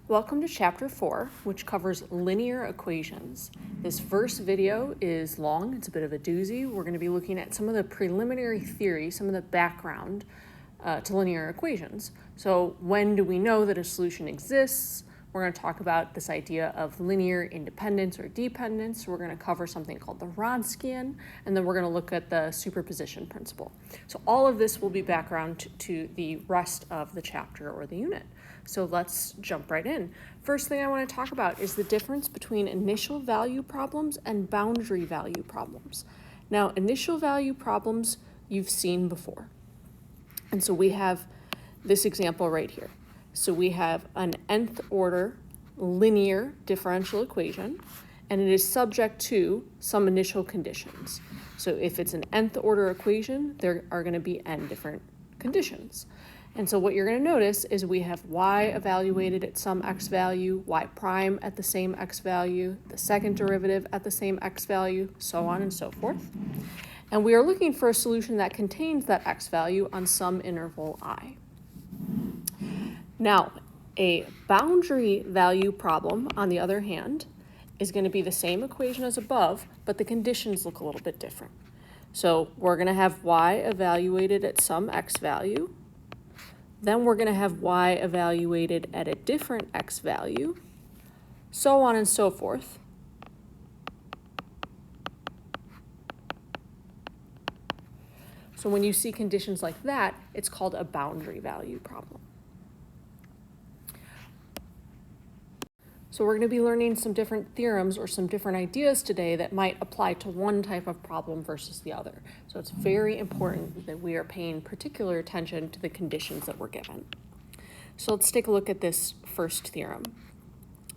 Welcome to Chapter 4, which covers linear equations. This first video is long, it's a bit of a doozy. We're going to be looking at some of the preliminary theory, some of the background to linear equations. So when do we know that a solution exists? We're going to talk about this idea of linear independence or dependence. We're going to cover something called the Wronskian, and then we're going to look at the superposition principle. So all of this will be background to the rest of the chapter or the unit. So let's jump right in. First thing I want to talk about is the difference between initial value problems and boundary value problems. Now, initial value problems you've seen before. And so we have this example right here. So we have an nth order linear differential equation, and it is subject to some initial conditions. So if it's an nth order equation, there are going to be n different conditions. And so what you're going to notice is we have y evaluated at some x value, y prime at the same x value, the second derivative at the same x value, so on and so forth. And we are looking for a solution that contains that x value on some interval I. Now, a boundary value problem, on the other hand, is going to be the same equation as above, but the conditions look a little bit different. So we're going to have y evaluated at some x value. Then we're going to have y evaluated at a different x value, so on and so forth. So when you see conditions like that, it's called a boundary value problem. So we're going to be learning some different theorems or some different ideas today that might apply to one type of problem versus the other. So it's very important that we are paying particular attention to the conditions that we're given. So let's take a look at this first theorem.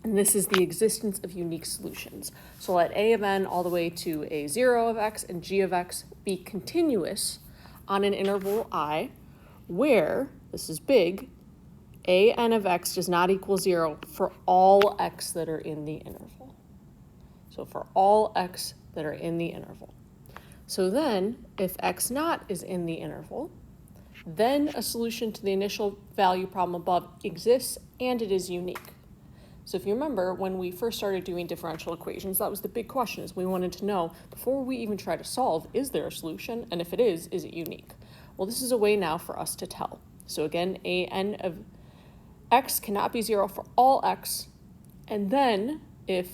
And this is the existence of unique solutions. So let a of n all the way to a0 of x and g of x be continuous on an interval I where, this is big, a(n) of x does not equal 0 for all x that are in the interval. So for all x that are in the interval. So then, if x naught is in the interval, then a solution to the initial value problem above exists and it is unique. So if you remember, when we first started doing differential equations, that was the big question, is we wanted to know, before we even try to solve, is there a solution? And if it is it unique? Well, this is a way now for us to tell. So again, a(n) of x cannot be 0 for all x, and then if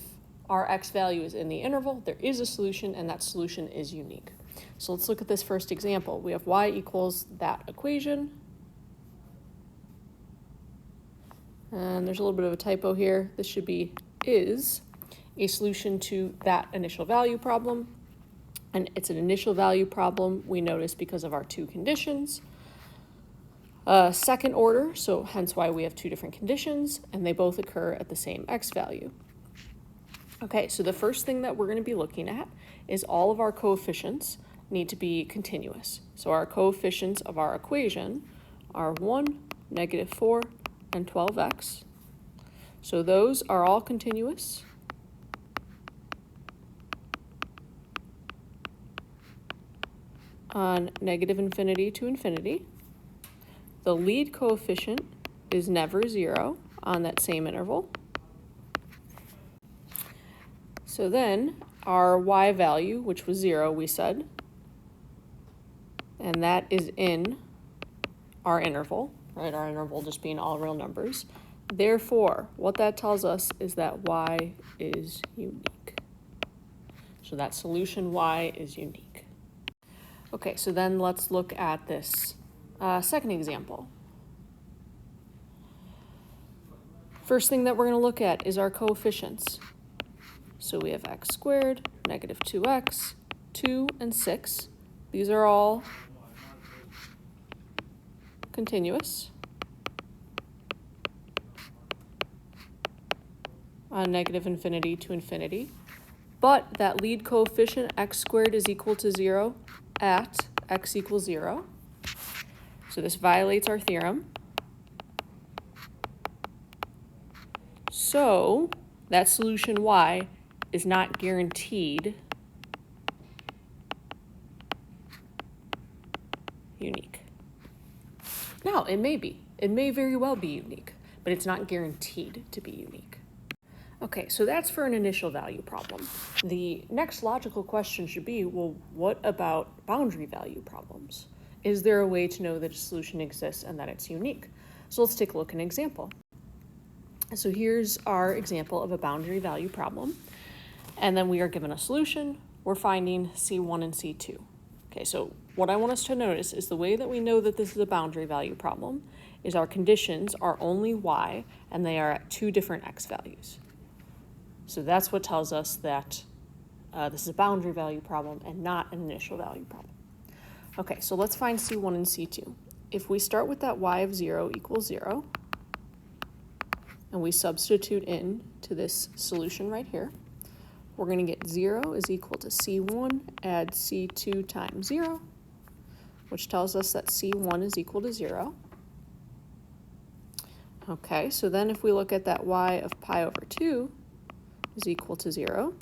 our x value is in the interval, there is a solution, and that solution is unique. So let's look at this first example. We have y equals that equation, and there's a little bit of a typo here. This should be is a solution to that initial value problem, and it's an initial value problem, we notice, because of our two conditions. Second order, so hence why we have two different conditions, and they both occur at the same x value. Okay, so the first thing that we're going to be looking at is all of our coefficients need to be continuous. So our coefficients of our equation are 1, -4, and 12x. So those are all continuous. On -infinity to infinity. The lead coefficient is never 0 on that same interval. So then our y value, which was 0, we said, and that is in our interval, right? Our interval just being all real numbers. Therefore, what that tells us is that y is unique. So that solution y is unique. Okay, so then let's look at this second example. First thing that we're going to look at is our coefficients. So we have x squared, -2x, 2, and 6. These are all continuous on -infinity to infinity. But that lead coefficient, x squared, is equal to 0 at x equals 0. So this violates our theorem. So that solution y is not guaranteed unique. Now, it may be. It may very well be unique. but it's not guaranteed to be unique. Okay, so that's for an initial value problem. The next logical question should be, well, what about boundary value problems? Is there a way to know that a solution exists and that it's unique? So let's take a look at an example. So here's our example of a boundary value problem. And then we are given a solution. We're finding C1 and C2. Okay, so what I want us to notice is the way that we know that this is a boundary value problem is our conditions are only y and they are at two different x values. So that's what tells us that this is a boundary value problem and not an initial value problem. Okay, so let's find C1 and C2. If we start with that y of 0 equals 0, and we substitute in to this solution right here, we're going to get 0 is equal to C1 add C2 times 0, which tells us that C1 is equal to 0. Okay, so then if we look at that y of pi over 2 is equal to 0,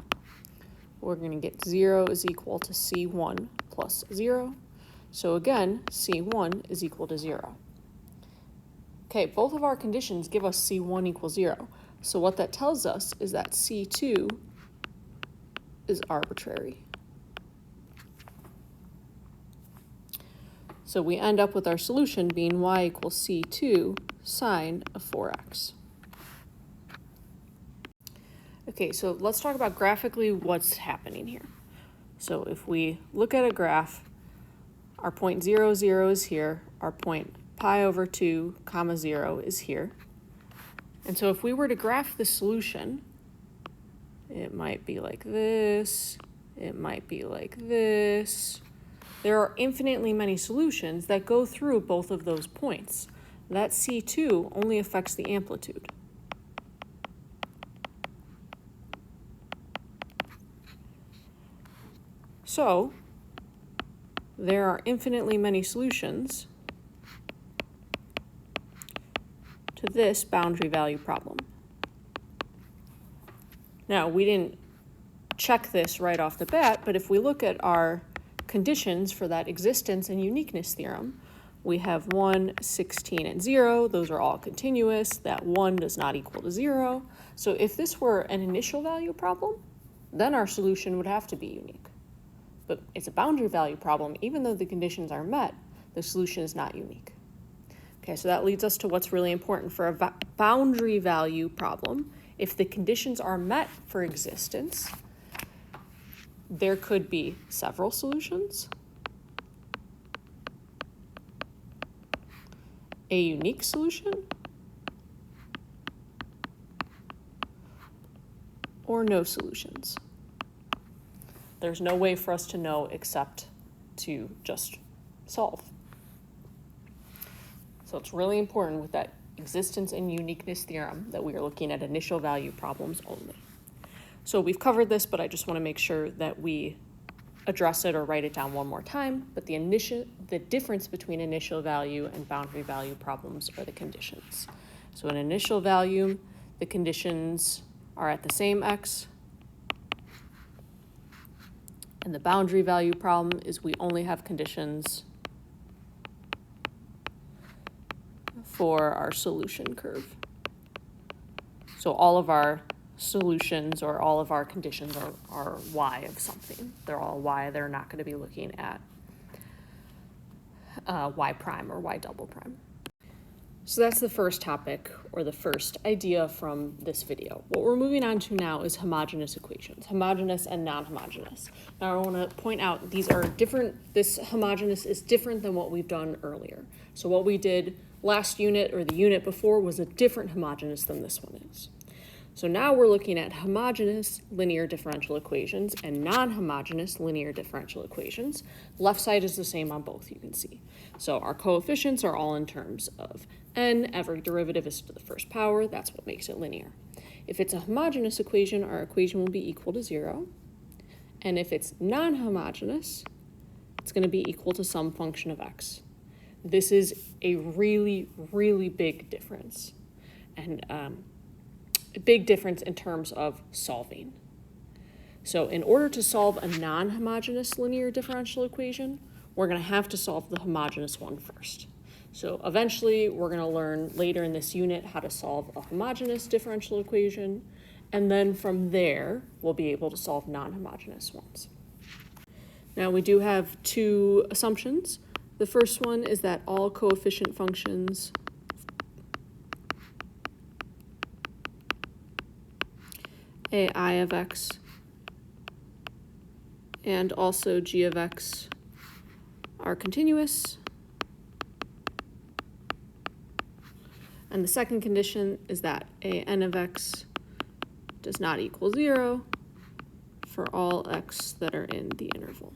we're going to get 0 is equal to C1 plus 0. So again, C1 is equal to 0. Okay, both of our conditions give us C1 equals 0. So what that tells us is that C2 is arbitrary. So we end up with our solution being y equals C2 sine of 4x. Okay, so let's talk about graphically what's happening here. So if we look at a graph, our point 0, 0 is here, our point pi over 2, comma 0 is here. And so if we were to graph the solution, it might be like this, it might be like this. There are infinitely many solutions that go through both of those points. That C2 only affects the amplitude. So there are infinitely many solutions to this boundary value problem. Now, we didn't check this right off the bat, but if we look at our conditions for that existence and uniqueness theorem, we have 1, 16, and 0. Those are all continuous. That 1 does not equal to 0. So if this were an initial value problem, then our solution would have to be unique. But it's a boundary value problem. Even though the conditions are met, the solution is not unique. Okay, so that leads us to what's really important for a boundary value problem. If the conditions are met for existence, there could be several solutions, a unique solution, or no solutions. There's no way for us to know except to just solve. So it's really important with that existence and uniqueness theorem that we are looking at initial value problems only. So we've covered this, but I just want to make sure that we address it or write it down one more time. But the difference between initial value and boundary value problems are the conditions. So in initial value, the conditions are at the same x. And the boundary value problem is we only have conditions for our solution curve. So all of our solutions or all of our conditions are y of something. They're all y. They're not going to be looking at y prime or y double prime. So that's the first topic or the first idea from this video. What we're moving on to now is homogeneous equations, homogeneous and non-homogeneous. Now I want to point out these are different. This homogeneous is different than what we've done earlier. So what we did last unit or the unit before was a different homogeneous than this one is. So now we're looking at homogeneous linear differential equations and non-homogeneous linear differential equations. Left side is the same on both, you can see. So our coefficients are all in terms of n. Every derivative is to the first power. That's what makes it linear. If it's a homogeneous equation, our equation will be equal to 0. And if it's non-homogeneous, it's going to be equal to some function of x. This is a really, really big difference. And a big difference in terms of solving. So in order to solve a non-homogeneous linear differential equation, we're going to have to solve the homogeneous one first. So eventually, we're going to learn later in this unit how to solve a homogeneous differential equation, and then from there, we'll be able to solve non-homogeneous ones. Now, we do have two assumptions. The first one is that all coefficient functions ai of x and also g of x are continuous. And the second condition is that an of x does not equal 0 for all x that are in the interval.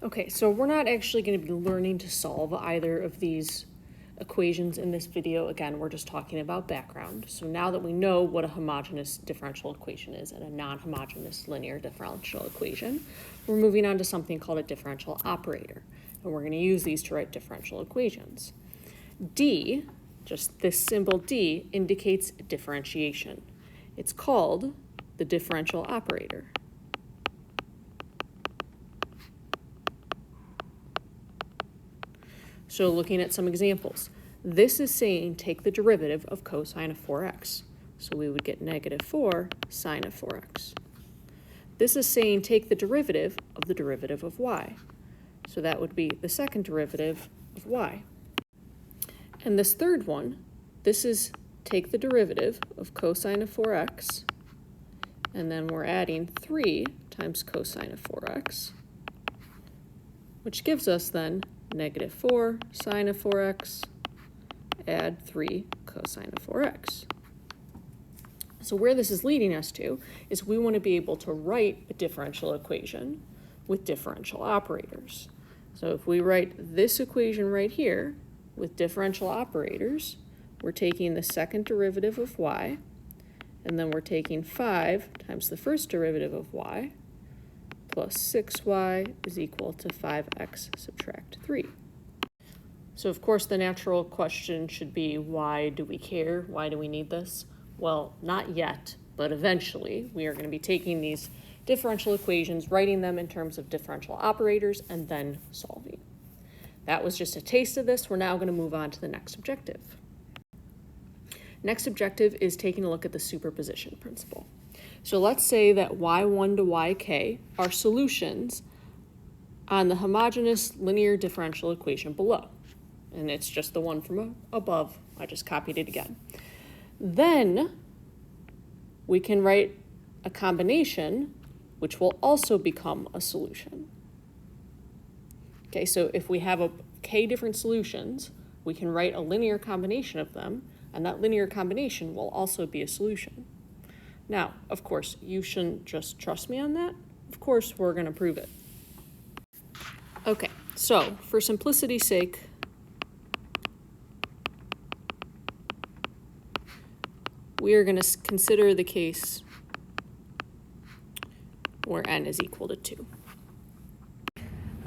Okay, so we're not actually going to be learning to solve either of these equations in this video. Again, we're just talking about background. So now that we know what a homogeneous differential equation is and a non-homogeneous linear differential equation, we're moving on to something called a differential operator. And we're going to use these to write differential equations. D, just this symbol D, indicates differentiation. It's called the differential operator. So looking at some examples, this is saying take the derivative of cosine of 4x. So we would get negative 4 sine of 4x. This is saying take the derivative of y. So that would be the second derivative of y. And this third one, this is take the derivative of cosine of 4x, and then we're adding 3 times cosine of 4x, which gives us then negative 4 sine of 4x, add 3 cosine of 4x. So where this is leading us to is we want to be able to write a differential equation with differential operators. So if we write this equation right here with differential operators, we're taking the second derivative of y, and then we're taking 5 times the first derivative of y, plus 6y is equal to 5x subtract 3. So of course the natural question should be, why do we care? Why do we need this? Well, not yet, but eventually we are going to be taking these differential equations, writing them in terms of differential operators, and then solving. That was just a taste of this. We're now going to move on to the next objective. Next objective is taking a look at the superposition principle. So let's say that y1 to yk are solutions on the homogeneous linear differential equation below. And it's just the one from above. I just copied it again. Then we can write a combination which will also become a solution. Okay, so if we have k different solutions, we can write a linear combination of them, and that linear combination will also be a solution. Now, of course, you shouldn't just trust me on that. Of course, we're going to prove it. Okay, so for simplicity's sake, we are going to consider the case where n is equal to 2.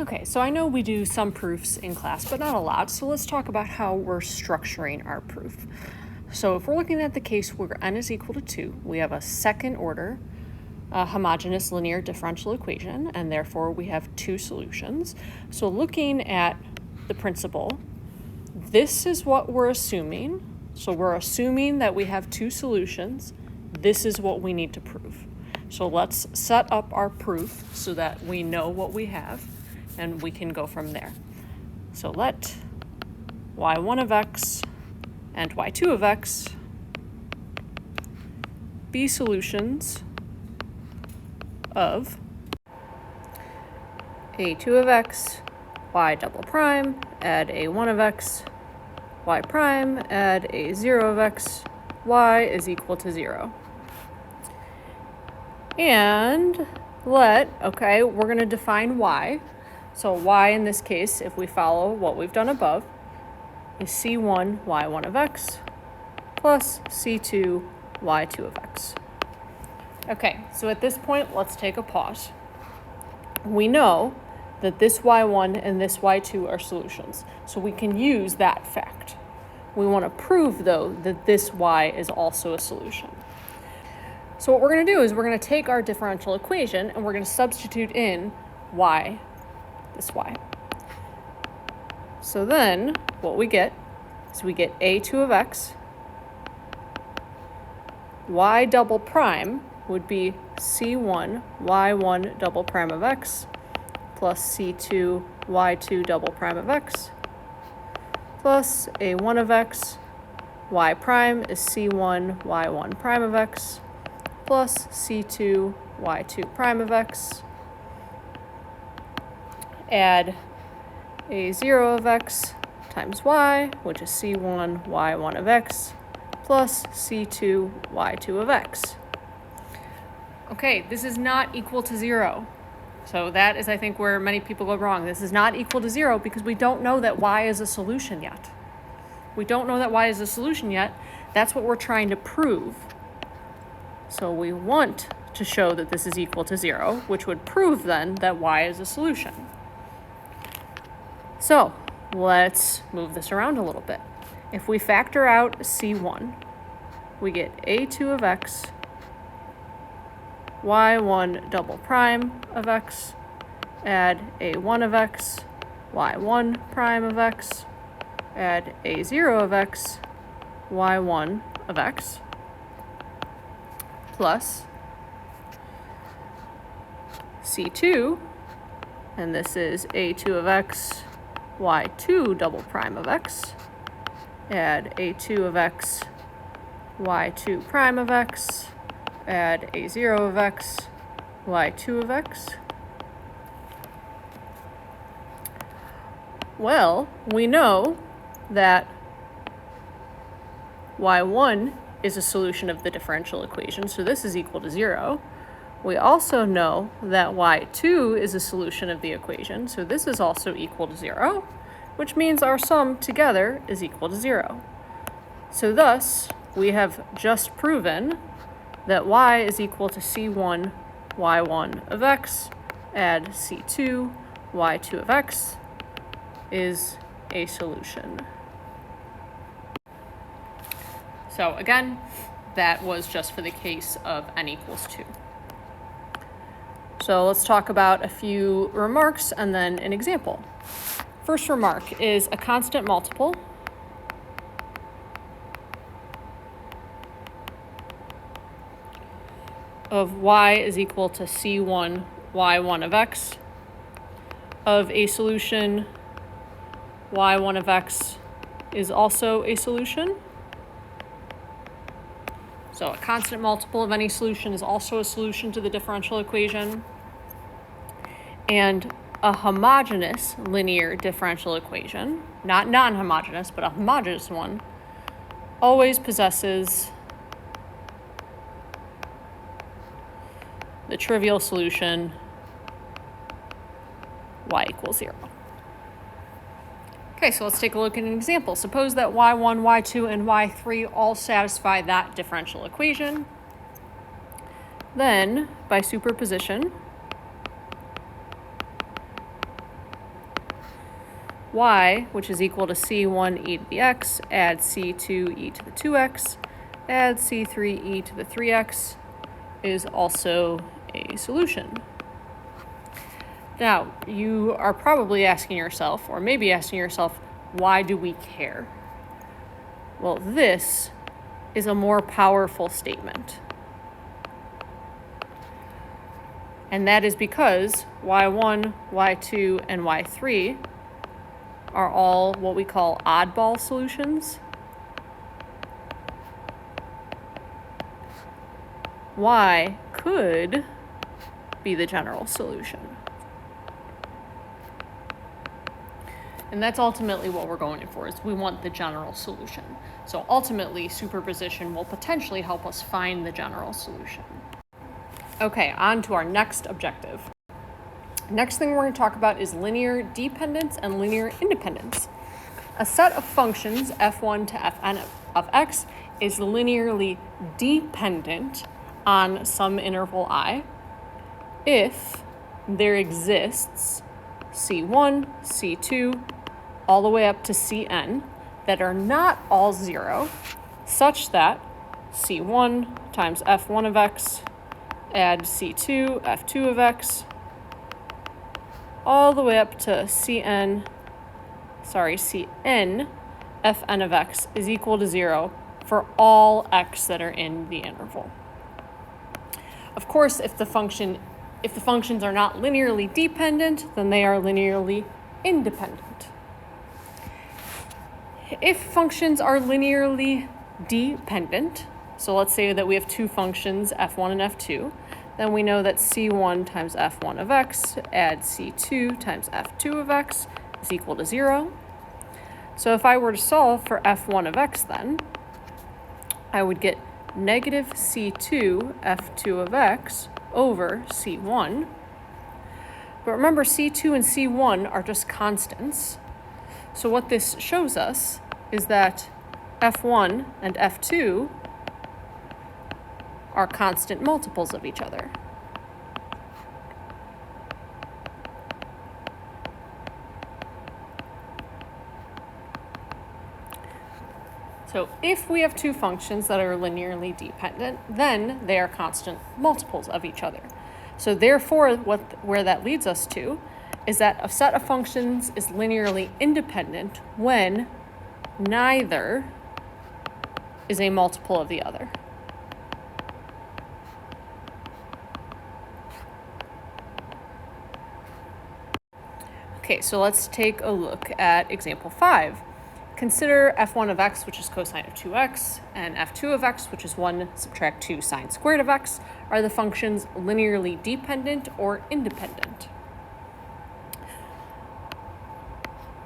Okay, so I know we do some proofs in class, but not a lot. So let's talk about how we're structuring our proof. So if we're looking at the case where n is equal to 2, we have a second order homogeneous linear differential equation, and therefore we have two solutions. So looking at the principle, this is what we're assuming. So we're assuming that we have two solutions. This is what we need to prove. So let's set up our proof so that we know what we have, and we can go from there. So let y1 of x and y2 of x be solutions of a2 of x, y double prime, add a1 of x, y prime, add a0 of x, y is equal to 0. And we're going to define y. So y in this case, if we follow what we've done above, is c1 y1 of x plus c2 y2 of x. Okay, so at this point, let's take a pause. We know that this y1 and this y2 are solutions, so we can use that fact. We want to prove, though, that this y is also a solution. So what we're going to do is we're going to take our differential equation and we're going to substitute in y, this y. So then what we get is we get a2 of x. Y double prime would be c1 y1 double prime of x plus c2 y2 double prime of x plus a1 of x. Y prime is c1 y1 prime of x plus c2 y2 prime of x. Add a0 of x times y, which is c1 y1 of x plus c2 y2 of x. Okay, this is not equal to 0. So that is, I think, where many people go wrong. This is not equal to 0 because we don't know that y is a solution yet. We don't know that y is a solution yet. That's what we're trying to prove. So we want to show that this is equal to 0, which would prove then that y is a solution. So let's move this around a little bit. If we factor out c1, we get a2 of x, y1 double prime of x, add a1 of x, y1 prime of x, add a0 of x, y1 of x, plus c2, and this is a2 of x, y2 double prime of x, add a2 of x, y2 prime of x, add a0 of x, y2 of x. Well, we know that y1 is a solution of the differential equation, so this is equal to 0. We also know that y2 is a solution of the equation, so this is also equal to 0, which means our sum together is equal to 0. So thus, we have just proven that y is equal to c1 y1 of x, add c2 y2 of x, is a solution. So again, that was just for the case of n equals 2. So let's talk about a few remarks and then an example. First remark is a constant multiple of y is equal to c1 y1 of x of a solution y1 of x is also a solution. So a constant multiple of any solution is also a solution to the differential equation. And a homogeneous linear differential equation, not non-homogeneous, but a homogeneous one, always possesses the trivial solution y equals 0. Okay, so let's take a look at an example. Suppose that y1, y2, and y3 all satisfy that differential equation. Then, by superposition, y, which is equal to c1 e to the x, add c2 e to the 2x, add c3 e to the 3x, is also a solution. Now, you are probably asking yourself, or maybe asking yourself, why do we care? Well, this is a more powerful statement. And that is because y1, y2, and y3 are all what we call oddball solutions. Y could be the general solution. And that's ultimately what we're going for, is we want the general solution. So ultimately, superposition will potentially help us find the general solution. Okay, on to our next objective. Next thing we're going to talk about is linear dependence and linear independence. A set of functions, f1 to fn of x, is linearly dependent on some interval I if there exists c1, c2, all the way up to cn that are not all 0, such that c1 times f1 of x, add c2, f2 of x, all the way up to cn, Cn fn of x is equal to 0 for all x that are in the interval. Of course, if the functions are not linearly dependent, then they are linearly independent. If functions are linearly dependent, so let's say that we have two functions, f1 and f2, then we know that c1 times f1 of x add c2 times f2 of x is equal to 0. So if I were to solve for f1 of x then, I would get negative c2 f2 of x over c1. But remember, c2 and c1 are just constants. So what this shows us is that f1 and f2 are constant multiples of each other. So if we have two functions that are linearly dependent, then they are constant multiples of each other. So therefore, where that leads us to is that a set of functions is linearly independent when neither is a multiple of the other. Okay, so let's take a look at example 5. Consider f1 of x, which is cosine of 2x, and f2 of x, which is 1 subtract 2 sine squared of x, are the functions linearly dependent or independent?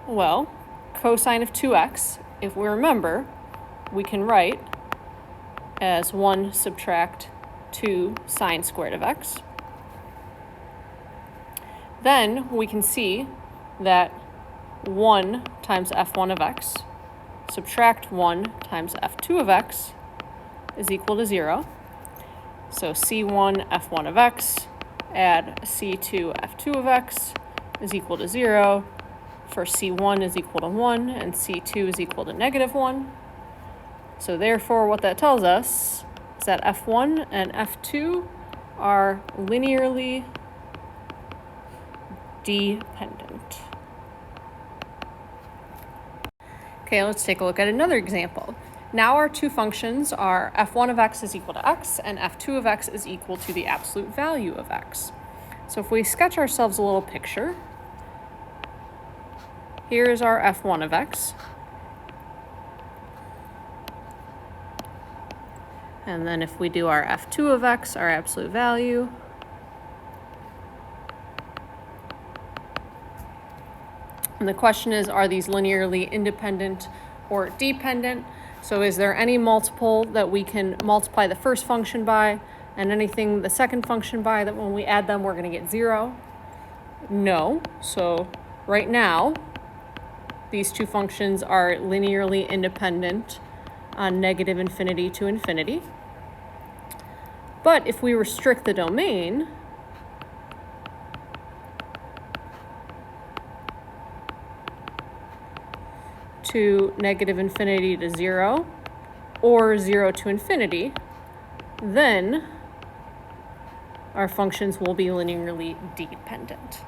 Well, cosine of 2x, if we remember, we can write as 1 subtract 2 sine squared of x. Then we can see that 1 times f1 of x subtract 1 times f2 of x is equal to 0. So c1 f1 of x add c2 f2 of x is equal to 0, for c1 is equal to 1 and c2 is equal to negative 1. So therefore what that tells us is that f1 and f2 are linearly dependent. Okay, let's take a look at another example. Now our two functions are f1 of x is equal to x and f2 of x is equal to the absolute value of x. So if we sketch ourselves a little picture, here is our f1 of x. And then if we do our f2 of x, our absolute value, and the question is, are these linearly independent or dependent? So is there any multiple that we can multiply the first function by and anything the second function by that when we add them, we're going to get 0? No. So right now, these two functions are linearly independent on negative infinity to infinity. But if we restrict the domain, to negative infinity to 0 or 0 to infinity, then our functions will be linearly dependent.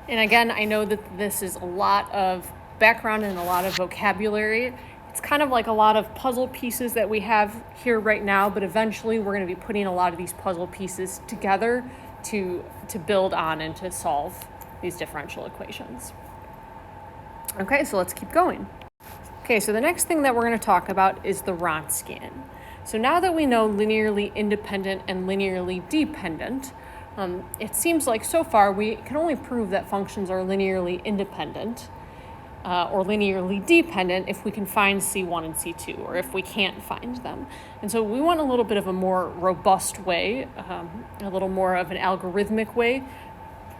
And again, I know that this is a lot of background and a lot of vocabulary. It's kind of like a lot of puzzle pieces that we have here right now, but eventually we're going to be putting a lot of these puzzle pieces together to build on and to solve these differential equations. Okay, so let's keep going. Okay, so the next thing that we're going to talk about is the Wronskian. So now that we know linearly independent and linearly dependent, it seems like so far we can only prove that functions are linearly independent or linearly dependent if we can find C1 and C2, or if we can't find them. And so we want a little bit of a more robust way, a little more of an algorithmic way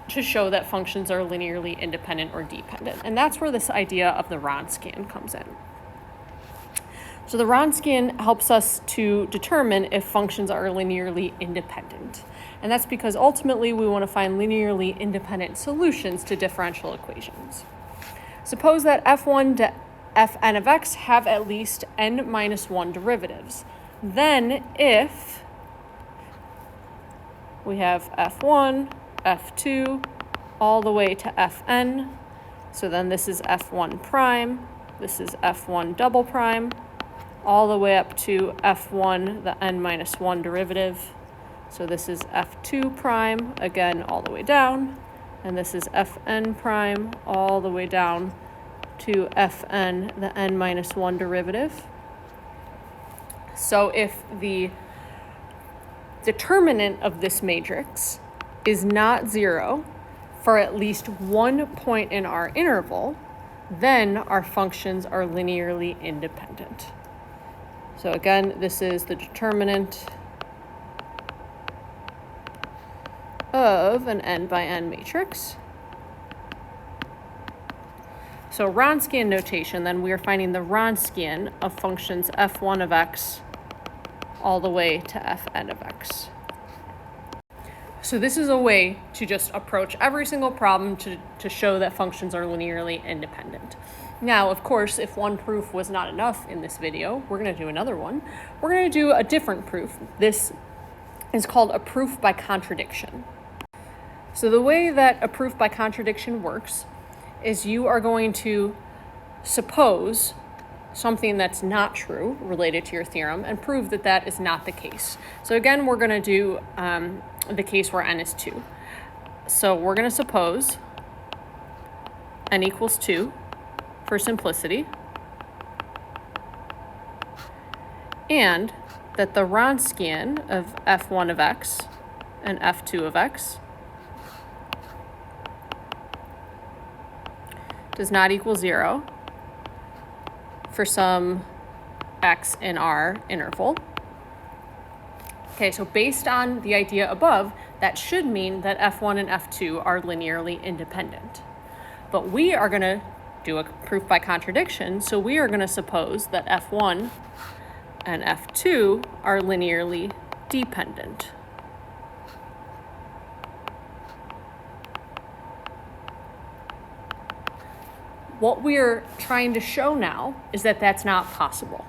to show that functions are linearly independent or dependent. And that's where this idea of the Wronskian comes in. So the Wronskian helps us to determine if functions are linearly independent. And that's because ultimately we want to find linearly independent solutions to differential equations. Suppose that f1 to fn of x have at least n minus 1 derivatives. Then if we have f1, f2, all the way to fn, So then this is f1 prime, this is f1 double prime, all the way up to f1, the n minus 1 derivative. So this is f2 prime, again, all the way down. And this is fn prime, all the way down to fn, the n minus 1 derivative. So if the determinant of this matrix is not 0 for at least one point in our interval, then our functions are linearly independent. So again, this is the determinant of an n by n matrix. So Wronskian notation, then we are finding the Wronskian of functions f1 of x all the way to fn of x. So this is a way to just approach every single problem to show that functions are linearly independent. Now, of course, if one proof was not enough in this video, we're going to do another one. We're going to do a different proof. This is called a proof by contradiction. So the way that a proof by contradiction works is you are going to suppose something that's not true related to your theorem and prove that that is not the case. So again, we're going to do the case where n is 2. So we're going to suppose n equals 2 for simplicity, and that the Wronskian of f1 of x and f2 of x does not equal 0 for some x in our interval. Okay, so based on the idea above, that should mean that f1 and f2 are linearly independent. But we are going to do a proof by contradiction, so we are going to suppose that f1 and f2 are linearly dependent. What we're trying to show now is that that's not possible.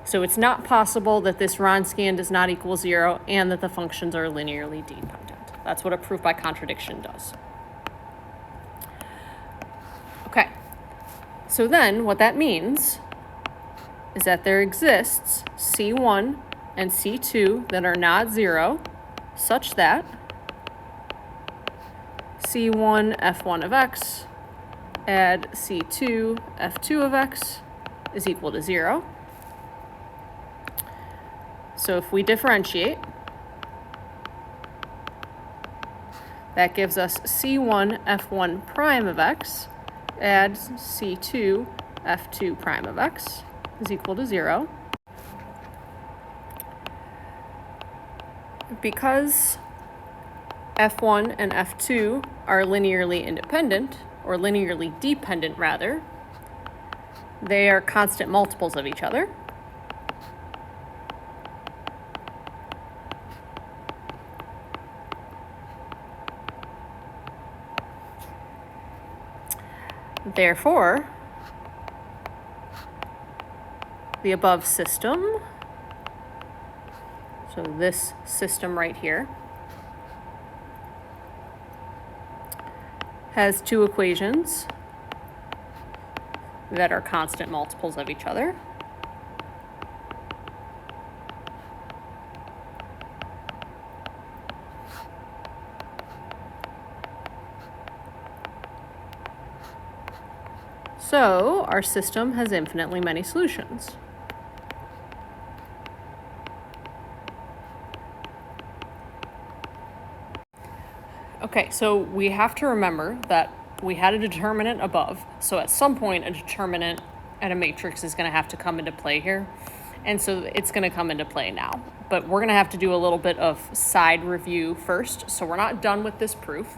So it's not possible that this Wronskian does not equal 0 and that the functions are linearly dependent. That's what a proof by contradiction does. Okay, so then what that means is that there exists C1 and C2 that are not 0, such that C1 f1 of x add C2 f2 of x is equal to 0. So if we differentiate, that gives us C1 f1 prime of x adds C2 f2 prime of x is equal to 0. Because f1 and f2 are linearly independent, or linearly dependent rather, they are constant multiples of each other. Therefore, the above system, so this system right here, has two equations that are constant multiples of each other. So our system has infinitely many solutions. Okay, so we have to remember that we had a determinant above. So at some point, a determinant at a matrix is going to have to come into play here. And so it's going to come into play now. But we're going to have to do a little bit of side review first. So we're not done with this proof.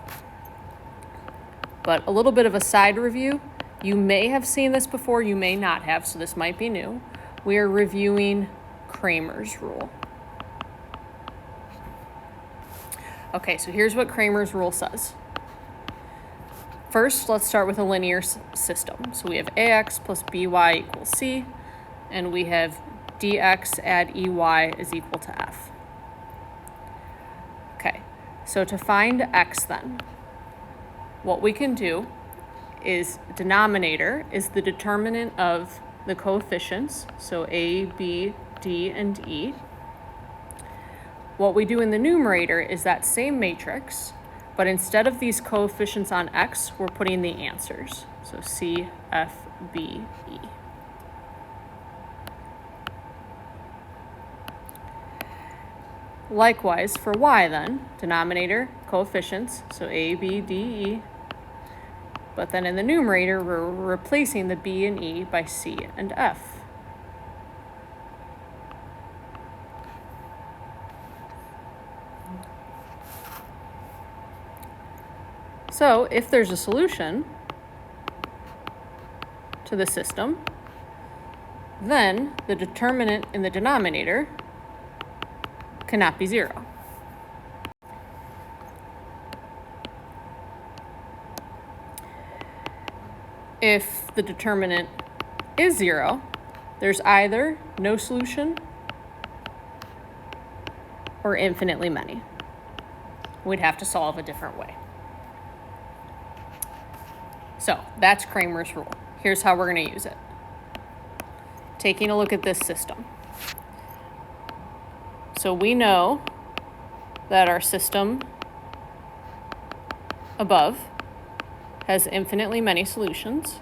But a little bit of a side review. You may have seen this before, you may not have, so this might be new. We are reviewing Cramer's rule. Okay, so here's what Cramer's rule says. First, let's start with a linear system. So we have ax plus by equals c, and we have dx add ey is equal to f. Okay, so to find x then, what we can do is denominator is the determinant of the coefficients, so A, B, D, and E. What we do in the numerator is that same matrix, but instead of these coefficients on X, we're putting the answers. So C, F, B, E. Likewise for Y then, denominator, coefficients, so A, B, D, E. But then in the numerator, we're replacing the B and E by C and F. So if there's a solution to the system, then the determinant in the denominator cannot be 0. If the determinant is 0, there's either no solution or infinitely many. We'd have to solve a different way. So that's Cramer's rule. Here's how we're going to use it. Taking a look at this system. So we know that our system above has infinitely many solutions.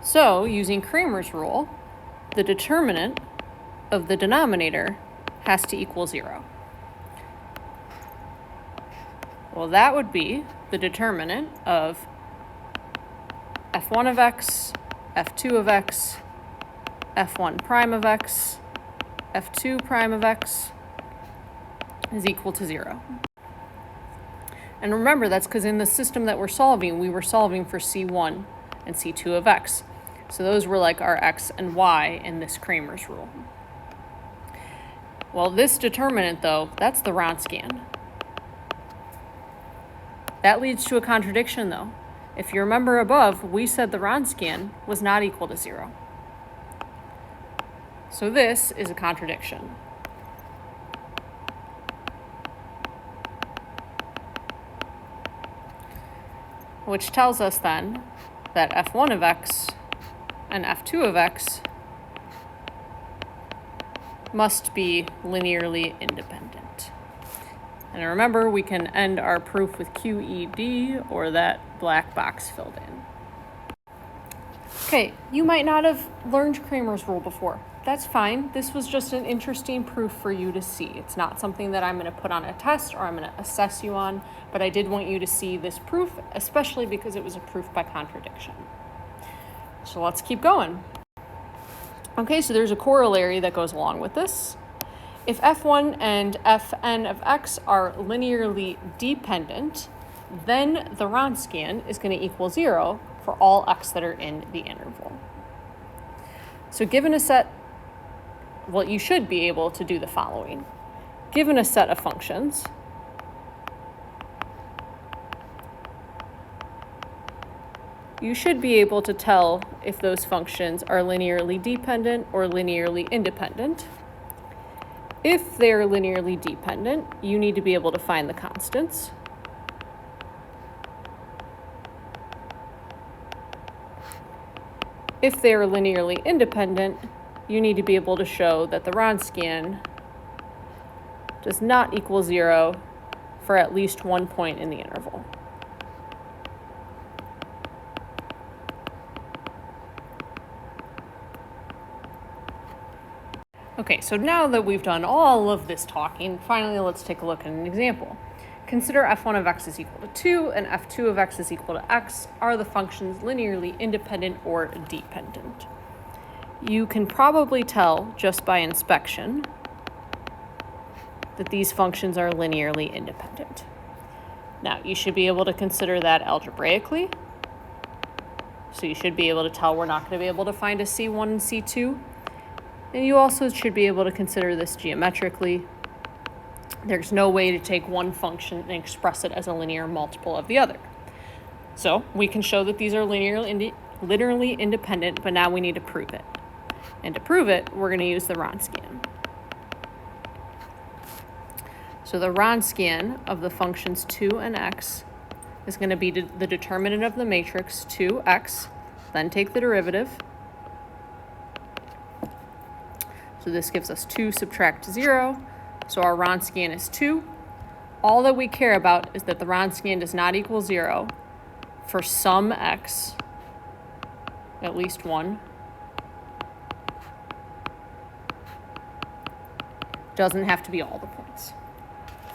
So using Cramer's rule, the determinant of the denominator has to equal 0. Well, that would be the determinant of f1 of x, f2 of x, f1 prime of x, f2 prime of x is equal to 0. And remember, that's because in the system that we're solving, we were solving for C1 and C2 of x. So those were like our x and y in this Cramer's rule. Well, this determinant, though, that's the Wronskian. That leads to a contradiction, though. If you remember above, we said the Wronskian was not equal to 0. So this is a contradiction. Which tells us then that f1 of x and f2 of x must be linearly independent. And remember, we can end our proof with QED, or that black box filled in. Okay, you might not have learned Cramer's rule before. That's fine. This was just an interesting proof for you to see. It's not something that I'm going to put on a test or I'm going to assess you on, but I did want you to see this proof, especially because it was a proof by contradiction. So let's keep going. Okay, so there's a corollary that goes along with this. If f1 and fn of x are linearly dependent, then the Wronskian is going to equal 0 for all x that are in the interval. So given a set, well, you should be able to do the following. Given a set of functions, you should be able to tell if those functions are linearly dependent or linearly independent. If they're linearly dependent, you need to be able to find the constants. If they're linearly independent, you need to be able to show that the Wronskian does not equal 0 for at least one point in the interval. Okay, so now that we've done all of this talking, finally let's take a look at an example. Consider f1 of x is equal to 2 and f2 of x is equal to x. Are the functions linearly independent or dependent? You can probably tell just by inspection that these functions are linearly independent. Now, you should be able to consider that algebraically. So you should be able to tell we're not going to be able to find a C1 and C2. And you also should be able to consider this geometrically. There's no way to take one function and express it as a linear multiple of the other. So we can show that these are linearly independent, but now we need to prove it. And to prove it, we're going to use the Wronskian. So the Wronskian of the functions 2 and x is going to be the determinant of the matrix 2x, then take the derivative. So this gives us 2 subtract 0, so our Wronskian is 2. All that we care about is that the Wronskian does not equal 0 for some x, at least 1. Doesn't have to be all the points.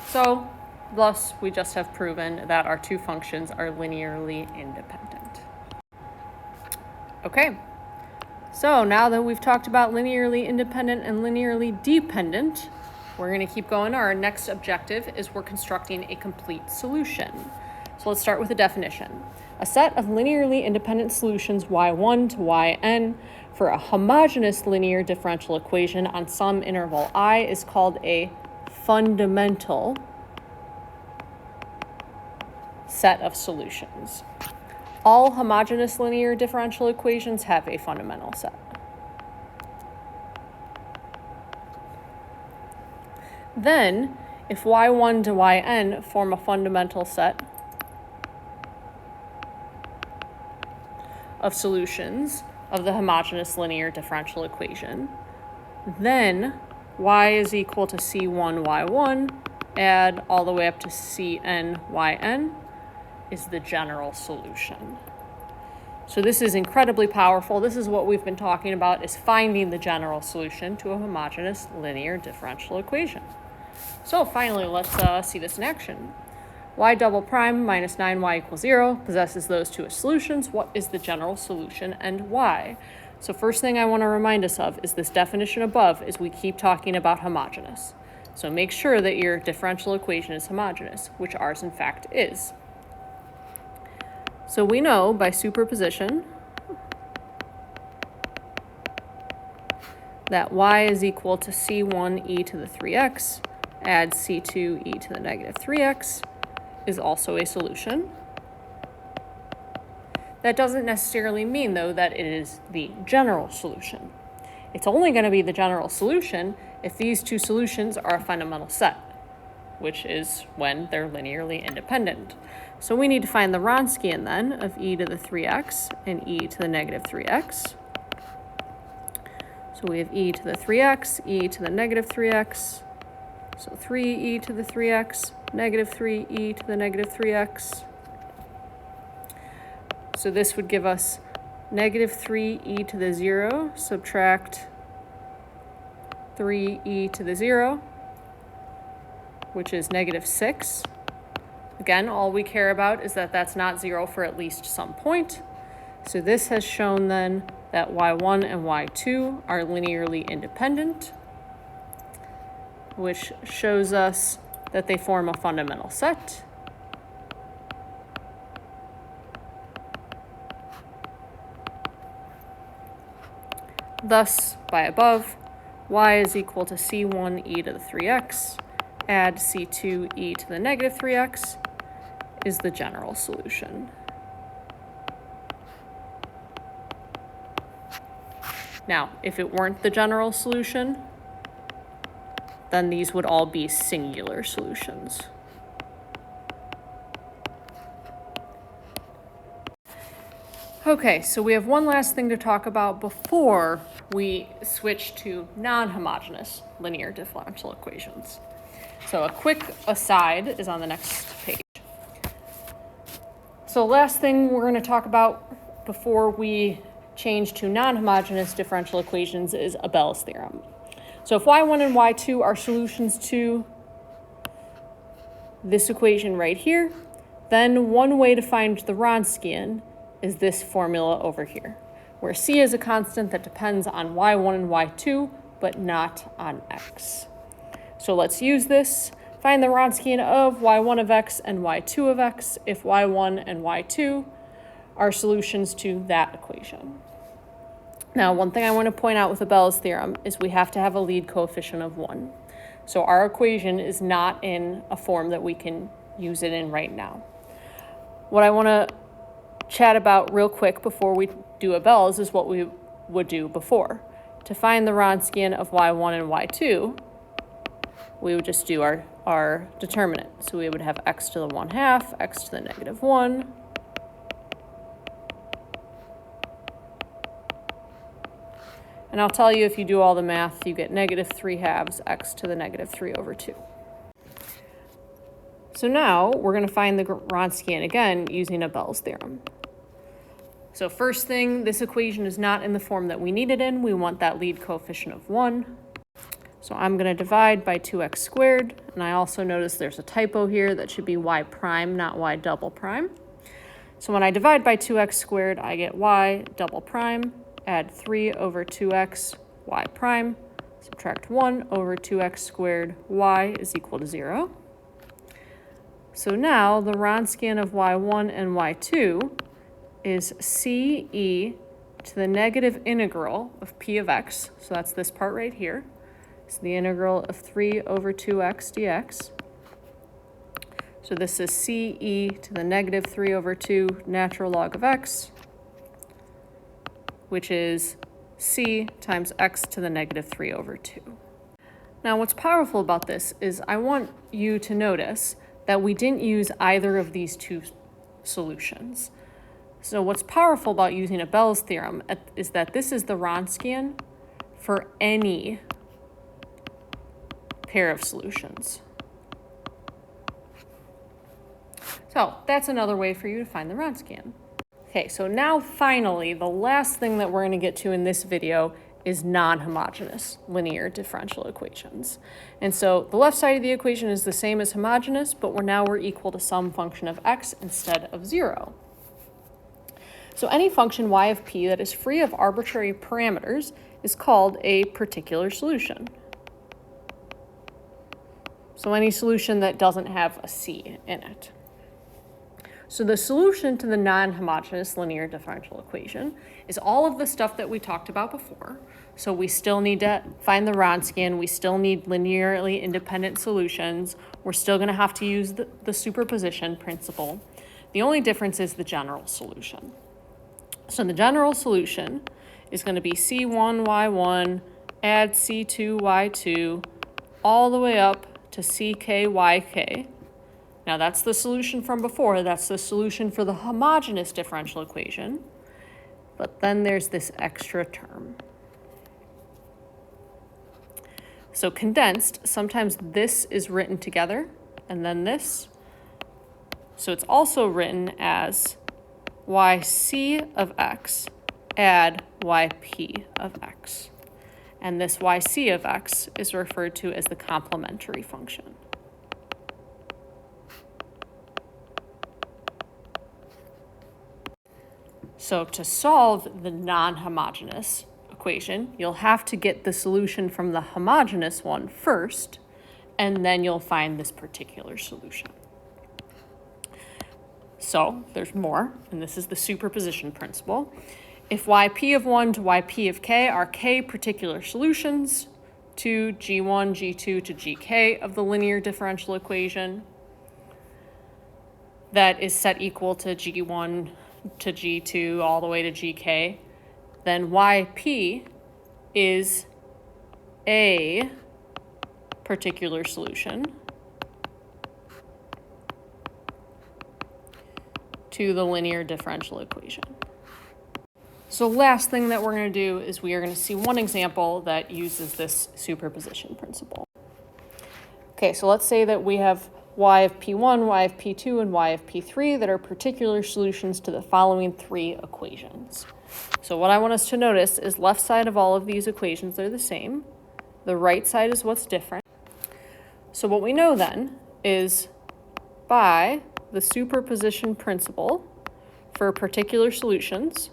So, thus, we just have proven that our two functions are linearly independent. Okay, so now that we've talked about linearly independent and linearly dependent, we're going to keep going. Our next objective is we're constructing a complete solution. So let's start with a definition. A set of linearly independent solutions y1 to yn for a homogeneous linear differential equation on some interval I is called a fundamental set of solutions. All homogeneous linear differential equations have a fundamental set. Then, if y1 to yn form a fundamental set of solutions of the homogeneous linear differential equation, then y is equal to c1 y1, add all the way up to cn yn, is the general solution. So this is incredibly powerful. This is what we've been talking about, is finding the general solution to a homogeneous linear differential equation. So finally, let's see this in action. Y double prime minus 9y equals 0 possesses those two as solutions. What is the general solution and why? So first thing I want to remind us of is this definition above is we keep talking about homogeneous. So make sure that your differential equation is homogeneous, which ours in fact is. So we know by superposition that y is equal to c1 e to the 3x, add c2 e to the negative 3x, is also a solution. That doesn't necessarily mean, though, that it is the general solution. It's only going to be the general solution if these two solutions are a fundamental set, which is when they're linearly independent. So we need to find the Wronskian, then, of e to the 3x and e to the negative 3x. So we have e to the 3x, e to the negative 3x. So 3e to the 3x, negative 3e to the negative 3x. So this would give us negative 3e to the 0, subtract 3e to the 0, which is negative 6. Again, all we care about is that that's not 0 for at least some point. So this has shown then that y1 and y2 are linearly independent, which shows us that they form a fundamental set. Thus, by above, y is equal to c1 e to the 3x, add c2 e to the negative 3x, is the general solution. Now, if it weren't the general solution, then these would all be singular solutions. Okay, so we have one last thing to talk about before we switch to non-homogeneous linear differential equations. So a quick aside is on the next page. So last thing we're going to talk about before we change to non-homogeneous differential equations is Abel's theorem. So if y1 and y2 are solutions to this equation right here, then one way to find the Wronskian is this formula over here, where c is a constant that depends on y1 and y2, but not on x. So let's use this. Find the Wronskian of y1 of x and y2 of x if y1 and y2 are solutions to that equation. Now, one thing I want to point out with Abel's theorem is we have to have a lead coefficient of 1. So our equation is not in a form that we can use it in right now. What I want to chat about real quick before we do Abel's is what we would do before. To find the Wronskian of y1 and y2, we would just do our our determinant. So we would have x to the 1/2, x to the -1. And I'll tell you, if you do all the math, you get -3/2 x to the -3/2. So now we're going to find the Wronskian again using Abel's theorem. So first thing, this equation is not in the form that we need it in. We want that lead coefficient of 1. So I'm going to divide by 2x squared. And I also notice there's a typo here. That should be y prime, not y double prime. So when I divide by 2x squared, I get y double prime. Add 3 over 2x, y prime. Subtract 1 over 2x squared, y is equal to 0. So now the Wronskian of y1 and y2 is ce to the negative integral of p of x. So that's this part right here. So the integral of 3 over 2x dx. So this is ce to the -3 over 2 natural log of x, which is c times x to the -3 over 2. Now what's powerful about this is I want you to notice that we didn't use either of these two solutions. So what's powerful about using Abel's theorem is that this is the Wronskian for any pair of solutions. So that's another way for you to find the Wronskian. Okay, so now finally, the last thing that we're going to get to in this video is non-homogeneous linear differential equations. And so the left side of the equation is the same as homogeneous, but we're equal to some function of x instead of 0. So any function y of p that is free of arbitrary parameters is called a particular solution. So any solution that doesn't have a c in it. So the solution to the non-homogeneous linear differential equation is all of the stuff that we talked about before. So we still need to find the Wronskian, we still need linearly independent solutions, we're still going to have to use the superposition principle. The only difference is the general solution. So the general solution is going to be c1y1 add c2y2 all the way up to ck.yk. Now that's the solution from before. That's the solution for the homogeneous differential equation. But then there's this extra term. So condensed, sometimes this is written together and then this. So it's also written as yc of x add yp of x. And this yc of x is referred to as the complementary function. So to solve the non-homogeneous equation, you'll have to get the solution from the homogeneous one first, and then you'll find this particular solution. So there's more, and this is the superposition principle. If yp of 1 to yp of k are k particular solutions to g1, g2 to gk of the linear differential equation that is set equal to g1 to g2 all the way to gk, then yp is a particular solution to the linear differential equation. So last thing that we're going to do is we are going to see one example that uses this superposition principle. Okay, so let's say that we have y of p1, y of p2, and y of p3 that are particular solutions to the following three equations. So what I want us to notice is left side of all of these equations are the same. The right side is what's different. So what we know then is by the superposition principle for particular solutions,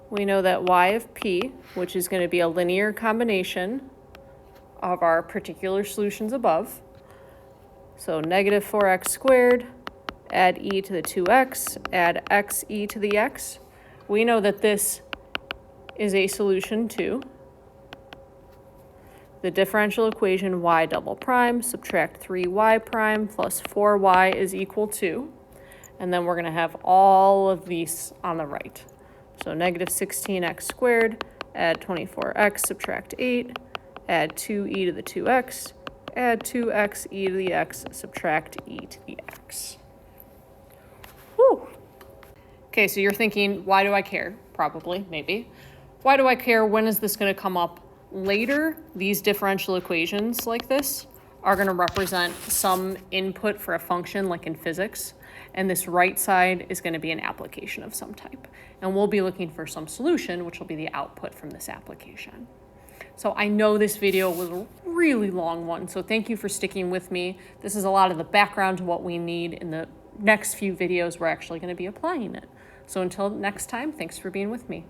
we know that y of p, which is going to be a linear combination of our particular solutions above, so negative 4x squared, add e to the 2x, add x e to the x. We know that this is a solution to the differential equation y double prime, subtract 3y prime plus 4y is equal to, and then we're going to have all of these on the right. So negative 16x squared add 24x, subtract 8, add 2e to the 2x, add 2x e to the x, subtract e to the x. Whew. Okay, so you're thinking, why do I care? Probably, maybe. Why do I care? When is this going to come up? Later, these differential equations like this are going to represent some input for a function like in physics, and this right side is going to be an application of some type. And we'll be looking for some solution, which will be the output from this application. So I know this video was a really long one, so thank you for sticking with me. This is a lot of the background to what we need. In the next few videos, we're actually going to be applying it. So until next time, thanks for being with me.